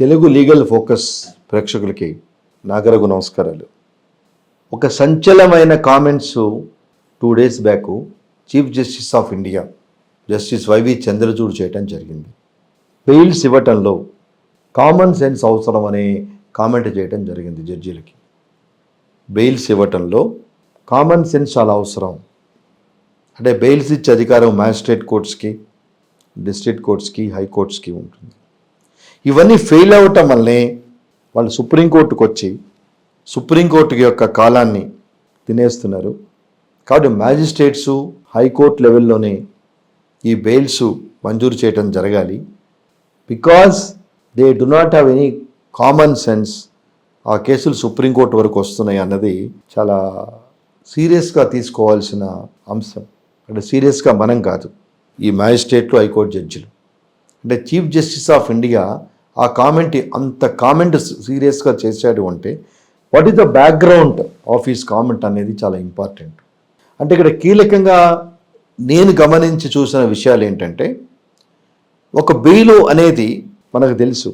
Telugu legal focus ప్రేక్షకులకి నాగరగు నమస్కారాలు. ఒక సంచలనమైన comments 2 days back chief justice of India justice YV Chandrachud చేయటం జరిగింది. బెయిల్స్ ఇవ్వటంలో కామన్ సెన్స్ అవసరం అనే కామెంట్ చేయటం జరిగింది జడ్జీలకి. బెయిల్స్ ఇవ్వటంలో కామన్ సెన్స్ చాలా అవసరం. అంటే బెయిల్స్ ఇచ్చే అధికారం మ్యాజిస్ట్రేట్ కోర్ట్స్కి, డిస్ట్రిక్ట్ కోర్ట్స్కి, హైకోర్ట్స్కి ఉంటుంది. ఇవన్నీ ఫెయిల్ అవ్వటం వల్లే వాళ్ళు సుప్రీంకోర్టుకు వచ్చి సుప్రీంకోర్టు యొక్క కాలాన్ని తినేస్తున్నారు. కాబట్టి మ్యాజిస్ట్రేట్స్ హైకోర్టు లెవెల్లోనే ఈ బెయిల్స్ మంజూరు చేయడం జరగాలి. Because they do not have any common sense. ఆ కేసులు సుప్రీంకోర్టు వరకు వస్తున్నాయి అన్నది చాలా సీరియస్గా తీసుకోవాల్సిన అంశం. అంటే సీరియస్గా మనం కాదు, ఈ మ్యాజిస్ట్రేట్లు, హైకోర్టు జడ్జిలు. అంటే చీఫ్ జస్టిస్ ఆఫ్ ఇండియా ఆ అంత కామెంట్ సీరియస్గా చేశాడు అంటే what is the background of his comment అనేది చాలా ఇంపార్టెంట్. అంటే ఇక్కడ కీలకంగా నేను గమనించి చూసిన విషయాలు ఏంటంటే, ఒక బెయిలు అనేది మనకు తెలుసు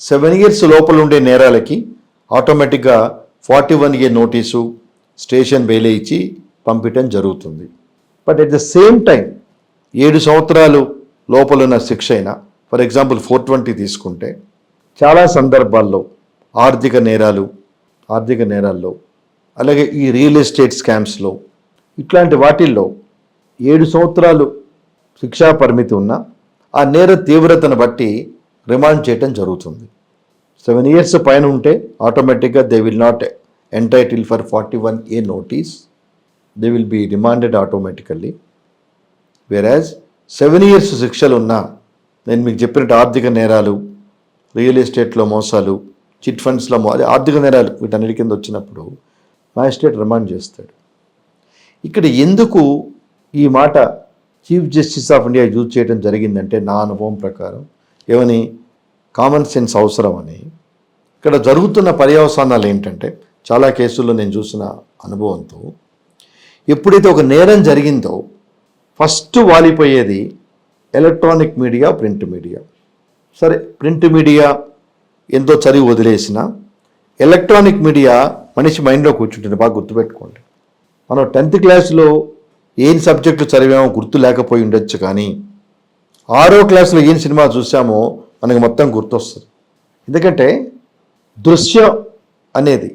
7 years లోపల ఉండే నేరాలకి ఆటోమేటిక్గా 41A నోటీసు, స్టేషన్ బెయిల్ ఇచ్చి పంపించడం జరుగుతుంది. But at the same time 7 సంవత్సరాలు లోపలున్న శిక్ష అయినా, ఫర్ ఎగ్జాంపుల్ 420 తీసుకుంటే, చాలా సందర్భాల్లో ఆర్థిక నేరాల్లో అలాగే ఈ రియల్ ఎస్టేట్ స్కామ్స్లో ఇట్లాంటి వాటిల్లో 7 సంవత్సరాలు శిక్షా పరిమితి ఉన్న ఆ నేర తీవ్రతను బట్టి రిమాండ్ చేయటం జరుగుతుంది. 7 years పైన ఉంటే ఆటోమేటిక్గా they will not entitle for 41A notice, they will be remanded automatically. Whereas 7 years శిక్షలు ఉన్నా, నేను మీకు చెప్పినట్టు ఆర్థిక నేరాలు, రియల్ ఎస్టేట్లో మోసాలు, చిట్ ఫండ్స్లో అదే ఆర్థిక నేరాలు, వీటన్నిటి కింద వచ్చినప్పుడు మ్యాజిస్ట్రేట్ రిమాండ్ చేస్తాడు. ఇక్కడ ఎందుకు ఈ మాట chief justice of India use చేయడం జరిగిందంటే, నా అనుభవం ప్రకారం ఏమని, కామన్ సెన్స్ అవసరం అని. ఇక్కడ జరుగుతున్న పర్యవసానాలు ఏంటంటే, చాలా కేసుల్లో నేను చూసిన అనుభవంతో, ఎప్పుడైతే ఒక నేరం జరిగిందో ఫస్ట్ వాలిపోయేది ఎలక్ట్రానిక్ మీడియా, ప్రింట్ మీడియా. సరే, ప్రింట్ మీడియా ఎంతో చదివి వదిలేసిన ఎలక్ట్రానిక్ మీడియా మనిషి మైండ్లో కూర్చుంటుంది. బాగా గుర్తుపెట్టుకోండి, మనం 10th క్లాస్లో ఏం సబ్జెక్టు చదివామో గుర్తు లేకపోయి ఉండొచ్చు, కానీ 6వ క్లాస్లో ఏం సినిమా చూసామో మనకు మొత్తం గుర్తొస్తుంది. ఎందుకంటే దృశ్యం అనేది,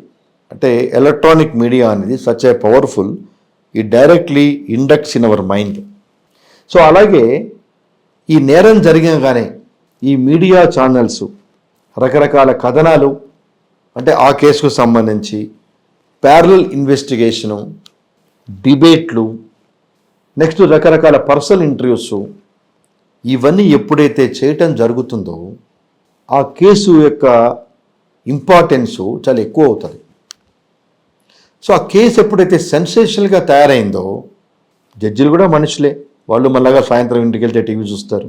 అంటే ఎలక్ట్రానిక్ మీడియా అనేది such a powerful, it directly inducts in our mind. So అలాగే ఈ నేరం జరిగగానే ఈ మీడియా ఛానల్స్ రకరకాల కథనాలు, అంటే ఆ కేసుకు సంబంధించి ప్యారలల్ ఇన్వెస్టిగేషను, డిబేట్లు, నెక్స్ట్ రకరకాల పర్సనల్ ఇంటర్వ్యూస్, ఇవన్నీ ఎప్పుడైతే చేయటం జరుగుతుందో ఆ కేసు యొక్క ఇంపార్టెన్సు చాలా ఎక్కువ అవుతుంది. సో ఆ కేసు ఎప్పుడైతే సెన్సేషనల్గా తయారైందో, జడ్జిలు కూడా మనుషులే, వాళ్ళు మళ్ళాగా సాయంత్రం ఇంటికి వెళ్తే టీవీ చూస్తారు.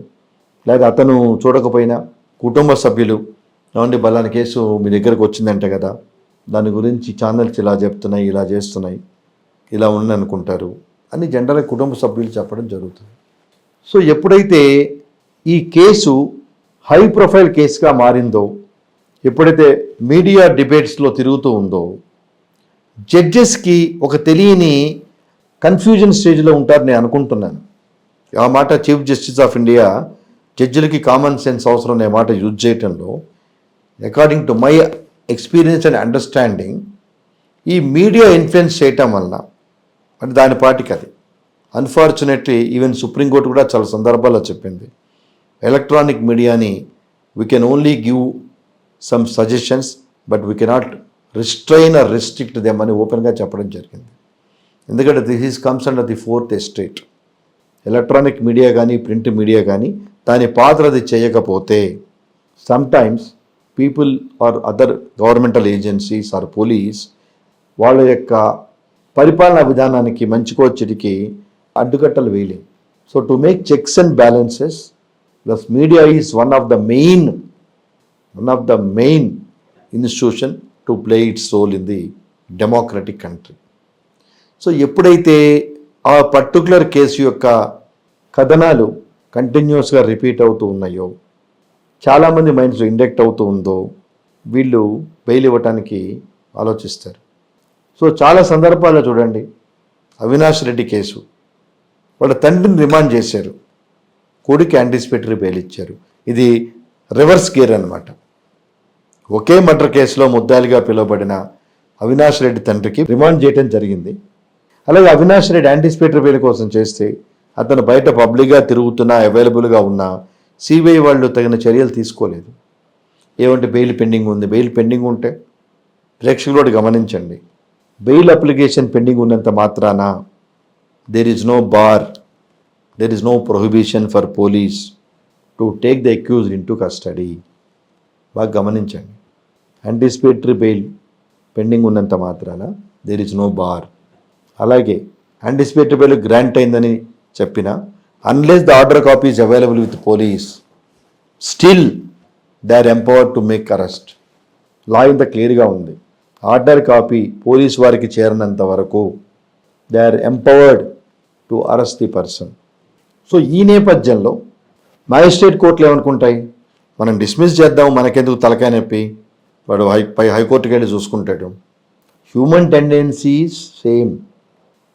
లేదా అతను చూడకపోయినా కుటుంబ సభ్యులు, ఏమండి బలాని కేసు మీ దగ్గరకు వచ్చిందంటే కదా, దాని గురించి ఛానల్స్ ఇలా చెప్తున్నాయి, ఇలా చేస్తున్నాయి, ఇలా ఉంది అనుకుంటారు అని జనరల్గా కుటుంబ సభ్యులు చెప్పడం జరుగుతుంది. సో ఎప్పుడైతే ఈ కేసు హై ప్రొఫైల్ కేసుగా మారిందో, ఎప్పుడైతే మీడియా డిబేట్స్లో తిరుగుతూ ఉందో, జడ్జెస్కి ఒక తెలియని కన్ఫ్యూజన్ స్టేజ్లో ఉంటారు నేను అనుకుంటున్నాను. ఆ మాట చీఫ్ జస్టిస్ ఆఫ్ ఇండియా జడ్జిలకి కామన్ సెన్స్ అవసరం అనే మాట యూజ్ చేయటంలో, according to my experience and understanding, ఈ మీడియా ఇన్ఫ్లుయెన్స్ చేయటం వలన, అంటే దాని పాటికి అది అన్ఫార్చునేట్లీ ఈవెన్ సుప్రీంకోర్టు కూడా చాలా సందర్భాల్లో చెప్పింది, ఎలక్ట్రానిక్ మీడియాని we can only give some suggestions but we cannot restrain or restrict them అని ఓపెన్గా చెప్పడం జరిగింది. ఎందుకంటే this comes under the 4th estate. Electronic media కానీ ప్రింట్ మీడియా కానీ దాని పాత్ర అది చేయకపోతే, sometimes people or other governmental agencies or police వాళ్ళ యొక్క పరిపాలనా విధానానికి మంచికో చెడుకి అడ్డుకట్టలు వేయలేం. So to make checks and balances, thus media is one of the main institution to play it's role in the democratic country. So ఎప్పుడైతే ఆ పర్టికులర్ కేసు యొక్క కథనాలు కంటిన్యూస్గా రిపీట్ అవుతూ ఉన్నాయో, చాలామంది మైండ్స్లో ఇండెక్ట్ అవుతూ ఉందో వీళ్ళు బెయిల్ ఇవ్వటానికి ఆలోచిస్తారు. సో చాలా సందర్భాల్లో చూడండి, అవినాష్ రెడ్డి కేసు, వాళ్ళ తండ్రిని రిమాండ్ చేశారు, కొడుకు యాంటిసిపేటరీ బెయిల్ ఇచ్చారు. ఇది రివర్స్ గేర్ అన్నమాట. ఒకే మర్డర్ కేసులో ముద్దాయిలుగా పిలువబడిన అవినాష్ రెడ్డి తండ్రికి రిమాండ్ చేయడం జరిగింది. అలాగే అవినాష్ రెడ్డి యాంటిసిపేటరీ బెయిల్ కోసం చేస్తే అతను బయట పబ్లిక్గా తిరుగుతున్నా అవైలబుల్గా ఉన్నా సిబిఐ వాళ్ళు తగిన చర్యలు తీసుకోలేదు. ఏమంటే బెయిల్ పెండింగ్ ఉంది. బెయిల్ పెండింగ్ ఉంటే ప్రేక్షకులు గమనించండి, బెయిల్ అప్లికేషన్ పెండింగ్ ఉన్నంత మాత్రాన there is no bar, there is no prohibition for police to take the accused in to custody. బాగా గమనించండి, యాంటిసిపేటరీ బెయిల్ పెండింగ్ ఉన్నంత మాత్రాన దేర్ ఈజ్ నో బార్. అలాగే యాంటిసిపేటరీ బెయిల్ గ్రాంట్ అయిందని చెప్పిన unless the order copy is available with police, still they are empowered to make arrest. Law ఇంత క్లియర్గా ఉంది. ఆర్డర్ కాపీ పోలీస్ వారికి చేరినంత వరకు they are empowered to arrest the person. So ఈ నేపథ్యంలో మ్యాజిస్ట్రేట్ కోర్టులు ఏమనుకుంటాయి, మనం డిస్మిస్ చేద్దాం, మనకెందుకు తలకాయ నొప్పి, వాడు హైకోర్టుకి వెళ్ళి చూసుకుంటాడు. Human tendencies same.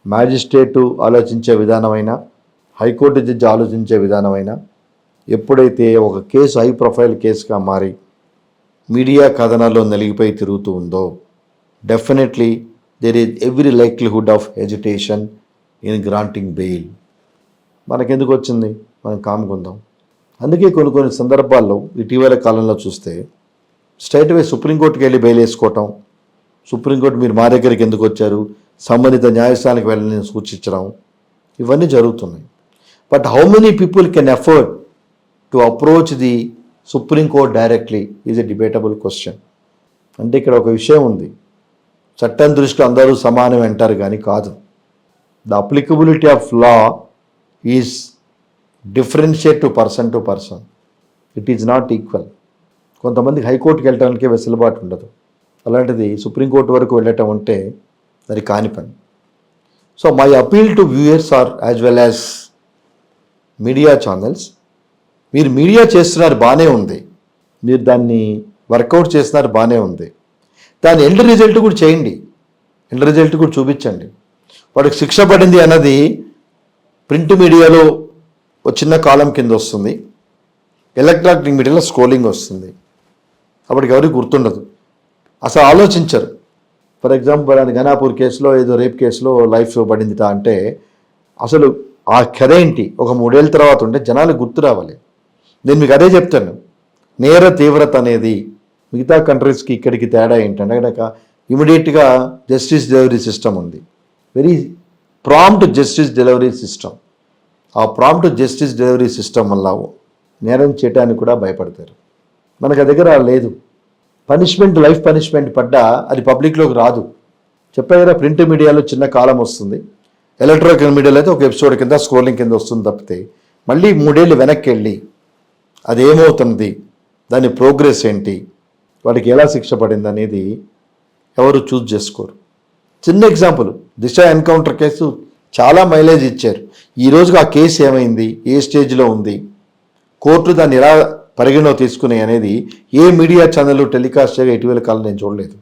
మ్యాజిస్ట్రేటు ఆలోచించే విధానమైనా హైకోర్టు జడ్జి ఆలోచించే విధానమైనా ఎప్పుడైతే ఒక కేసు హై ప్రొఫైల్ కేసుగా మారి మీడియా కథనాల్లో నలిగిపోయి తిరుగుతూ ఉందో definitely there is every likelihood of hesitation in granting bail. మనకెందుకు వచ్చింది, మనం కాముకుందాం. అందుకే కొన్ని సందర్భాల్లో ఇటీవల కాలంలో చూస్తే స్ట్రైట్ అవే సుప్రీంకోర్టుకి వెళ్ళి బెయిల్ వేసుకోవటం, సుప్రీంకోర్టు మీరు మా దగ్గరికి ఎందుకు వచ్చారు, సంబంధిత న్యాయస్థానానికి వెళ్ళని సూచించడం, ఇవన్నీ జరుగుతున్నాయి. But how many people can afford to approach the supreme court directly is a debatable question. అంటే ఇక్కడ ఒక విషయం ఉంది, చట్టం దృష్టిలో అందరూ సమానం అంటారు కానీ కాదు. The applicability of law is differentiate to person, it is not equal. కొంతమందికి హైకోర్టుకి వెళ్ళటానికే వెసులుబాటు ఉండదు, అలాంటిది సుప్రీంకోర్టు వరకు వెళ్ళటం అంటే అది కాని పని. So my appeal to viewers are as well as media channels, మీరు మీడియా చేస్తున్నారు బాగానే ఉంది, మీరు దాన్ని వర్కౌట్ చేస్తున్నారు బాగానే ఉంది, దాని ఎండ్ రిజల్ట్ కూడా చేయండి, ఎండ్ రిజల్ట్ కూడా చూపించండి. వాడికి శిక్ష పడింది అన్నది ప్రింట్ మీడియాలో ఒక చిన్న కాలం కింద వస్తుంది, ఎలక్ట్రానిక్ మీడియాలో స్క్రోలింగ్ వస్తుంది, అప్పటికి ఎవరికి గుర్తుండదు, అసలు ఆలోచించరు. ఫర్ ఎగ్జాంపుల్ అది ఘనాపూర్ కేసులో ఏదో రేప్ కేసులో లైఫ్ పడిందిట అంటే అసలు ఆ కథ ఏంటి ఒక 3 ఏళ్ళ తర్వాత ఉంటే జనాలకు గుర్తు రావాలి. నేను మీకు అదే చెప్తాను, నేర తీవ్రత అనేది మిగతా కంట్రీస్కి ఇక్కడికి తేడా ఏంటంటే కనుక ఇమీడియట్గా జస్టిస్ డెలివరీ సిస్టమ్ ఉంది, very prompt justice delivery system. ఆ ప్రాంప్ట్ జస్టిస్ డెలివరీ సిస్టమ్ వల్ల నేరం చేయడానికి కూడా భయపడతారు. మనకు ఆ దగ్గర లేదు. పనిష్మెంట్, లైఫ్ పనిష్మెంట్ పడ్డా అది పబ్లిక్లోకి రాదు. చెప్పే కదా, ప్రింట్ మీడియాలో చిన్న కాలం వస్తుంది, ఎలక్ట్రానిక్ మీడియాలో అయితే ఒక ఎపిసోడ్ కింద స్క్రోలింగ్ కింద వస్తుంది తప్పితే మళ్ళీ 3 ఏళ్ళు వెనక్కి వెళ్ళి అది ఏమవుతుంది, దాని ప్రోగ్రెస్ ఏంటి, వాడికి ఎలా శిక్ష పడింది అనేది ఎవరు చూజ్ చేసుకోరు. చిన్న ఎగ్జాంపుల్, దిశ ఎన్కౌంటర్ కేసు చాలా మైలేజ్ ఇచ్చారు. ఈ రోజుకి ఆ కేసు ఏమైంది, ఏ స్టేజ్లో ఉంది, కోర్టు దాన్ని ఎలా పరిగణలో తీసుకుని అనేది ఏ మీడియా ఛానల్ టెలికాస్ట్ చేయగా ఇటీవల కాలం నేను చూడలేదు.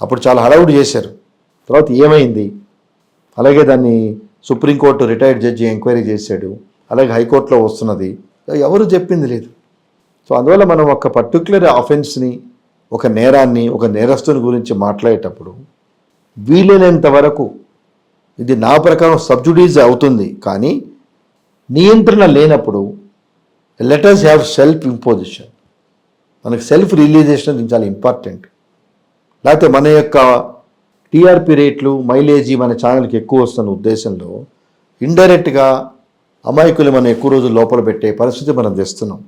అప్పుడు చాలా హడావుడి చేశారు, తర్వాత ఏమైంది, అలాగే దాన్ని సుప్రీంకోర్టు రిటైర్డ్ జడ్జి ఎంక్వైరీ చేశాడు, అలాగే హైకోర్టులో వస్తున్నది, ఎవరు చెప్పింది లేదు. సో అందువల్ల మనం ఒక పర్టికులర్ ఆఫెన్స్ని, ఒక నేరాన్ని, ఒక నేరస్తుని గురించి మాట్లాడేటప్పుడు వీలైనంత వరకు ఇది నా ప్రకారం సబ్జుడీస్ అవుతుంది, కానీ నియంత్రణ లేనప్పుడు let us have self imposition. మనకు సెల్ఫ్ రియలైజేషన్ చాలా ఇంపార్టెంట్. లేకపోతే మన యొక్క టీఆర్పీ రేట్లు, మైలేజీ మన ఛానల్కి ఎక్కువ వస్తున్న ఉద్దేశంలో ఇండైరెక్ట్గా అమాయకులు మనం ఎక్కువ రోజులు లోపల పెట్టే పరిస్థితి మనం తెస్తున్నాం.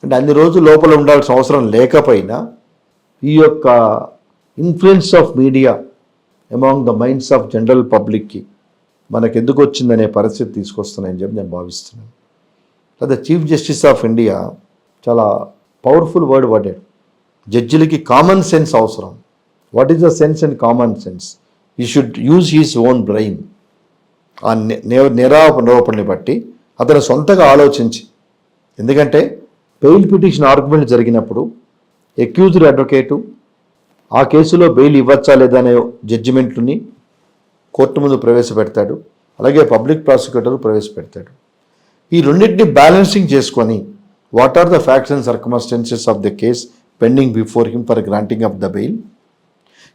అంటే అన్ని రోజులు లోపల ఉండాల్సిన అవసరం లేకపోయినా ఈ యొక్క influence of media among the minds of general పబ్లిక్కి మనకు ఎందుకు వచ్చిందనే పరిస్థితి తీసుకొస్తున్నాయని చెప్పి నేను భావిస్తున్నాను. లేదా చీఫ్ జస్టిస్ ఆఫ్ ఇండియా చాలా పవర్ఫుల్ వర్డ్ వాడాడు, జడ్జిలకి కామన్ సెన్స్ అవసరం. What is the sense and common sense? He should use his own brain. ఆ నిరాపణని బట్టి అతను సొంతగా ఆలోచించి, ఎందుకంటే బెయిల్ పిటిషన్ ఆర్గ్యుమెంట్ జరిగినప్పుడు అక్యూజ్డ్ అడ్వకేటు ఆ కేసులో బెయిల్ ఇవ్వచ్చా లేదా అనే జడ్జిమెంట్ని కోర్టు ముందు ప్రవేశపెడతాడు, అలాగే పబ్లిక్ ప్రాసిక్యూటర్ ప్రవేశపెడతాడు. ఈ రెండింటిని బ్యాలెన్సింగ్ చేసుకొని what are the facts and circumstances of the case pending before him for granting of the bail.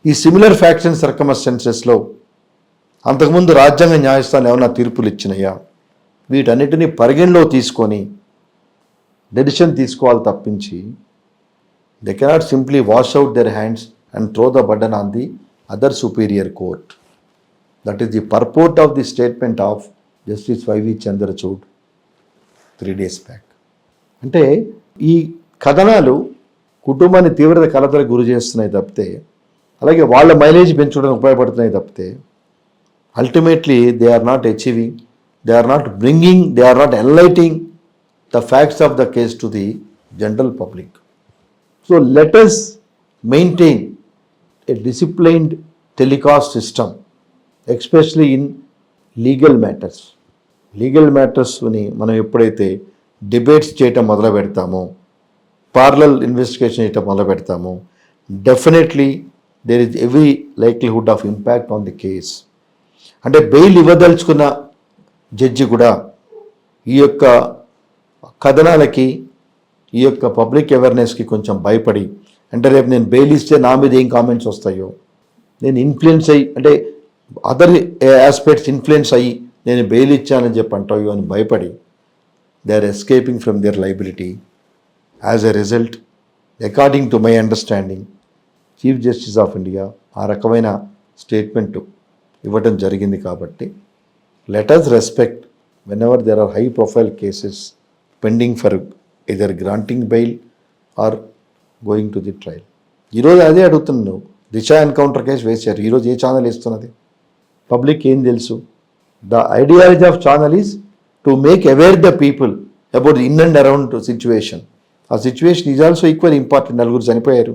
ఈ సిమిలర్ ఫ్యాక్ట్స్ అండ్ సర్కమస్టెన్సెస్లో అంతకుముందు రాజ్యాంగ న్యాయస్థానం ఏమైనా తీర్పులు ఇచ్చినాయా, వీటన్నిటిని పరిగణలో తీసుకొని డెసిషన్ తీసుకోవాలి తప్పించి they cannot simply wash out their hands and throw the burden on the other superior court. That is the purport of the statement of justice YV Chandrachud 3 days back. అంటే ఈ కథనాలు కుటుంబాన్ని తీవ్రత కలతలకు గురి చేస్తున్నాయి తప్పితే, అలాగే వాళ్ళ మైలేజ్ పెంచుకోవడానికి ఉపయోగపడుతున్నాయి తప్పితే, ultimately they are not achieving, they are not bringing, they are not enlightening the facts of the case to the general public. So let us maintain a disciplined telecast system, especially in legal matters. Legal మ్యాటర్స్ని మనం ఎప్పుడైతే debates చేయటం మొదలు పెడతామో, parallel investigation చేయటం మొదలు పెడతామో, definitely there is every likelihood of impact on the case. అంటే బెయిల్ ఇవ్వదలుచుకున్న జడ్జి కూడా ఈ యొక్క కథనాలకి, ఈ యొక్క పబ్లిక్ అవేర్నెస్కి కొంచెం భయపడి, అంటే రేపు నేను బెయిల్ ఇస్తే నా మీద ఏం కామెంట్స్ వస్తాయో, నేను ఇన్ఫ్లుయెన్స్ అయ్యి, అంటే అదర్ ఆస్పెక్ట్స్ ఇన్ఫ్లుయెన్స్ అయ్యి నేను బెయిల్ ఇచ్చానని చెప్పి అంటాయో అని భయపడి they are escaping from their liability. As a result, according to my understanding, chief justice of India ఆ రకమైన స్టేట్మెంట్ ఇవ్వటం జరిగింది. కాబట్టి let us respect whenever there are high profile cases pending for either granting bail or going to the trial. ఈరోజు అదే అడుగుతున్నాను. దిశ encounter case వేశారు, ఈరోజు ఏ ఛానల్ ఇస్తున్నది? పబ్లిక్ ఏం తెలుసు? The ideology of channel is to make aware the people about the in and around situation. ఆ situation is also equal important. నలుగురు చనిపోయారు,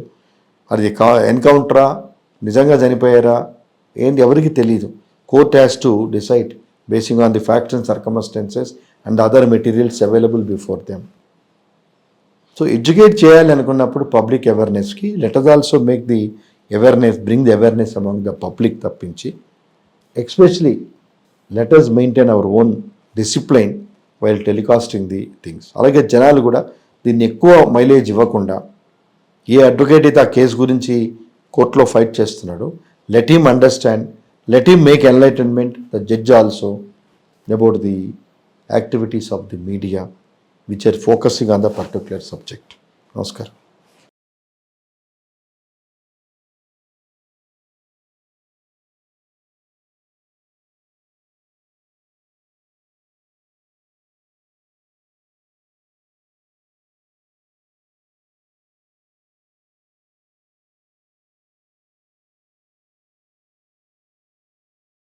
అది ఎన్కౌంటరా, నిజంగా చనిపోయారా ఏంటి ఎవరికి తెలియదు. Court has to decide basing on the facts and circumstances and other materials available before them. So educate చేయాలి అనుకున్నప్పుడు పబ్లిక్ అవేర్నెస్కి let us also make the awareness, bring the awareness among the public తప్పించి, especially let us maintain our own discipline while telecasting the things. అలాగే జనాలు కూడా దీన్ని ఎక్కువ mileage ఇవ్వకుండా, ఏ అడ్వకేట్ అయితే ఆ కేసు గురించి కోర్టులో ఫైట్ చేస్తున్నాడో, let him understand, let him make enlightenment, the judge also, about the activities of the media which are focusing on the particular subject. Namaskar.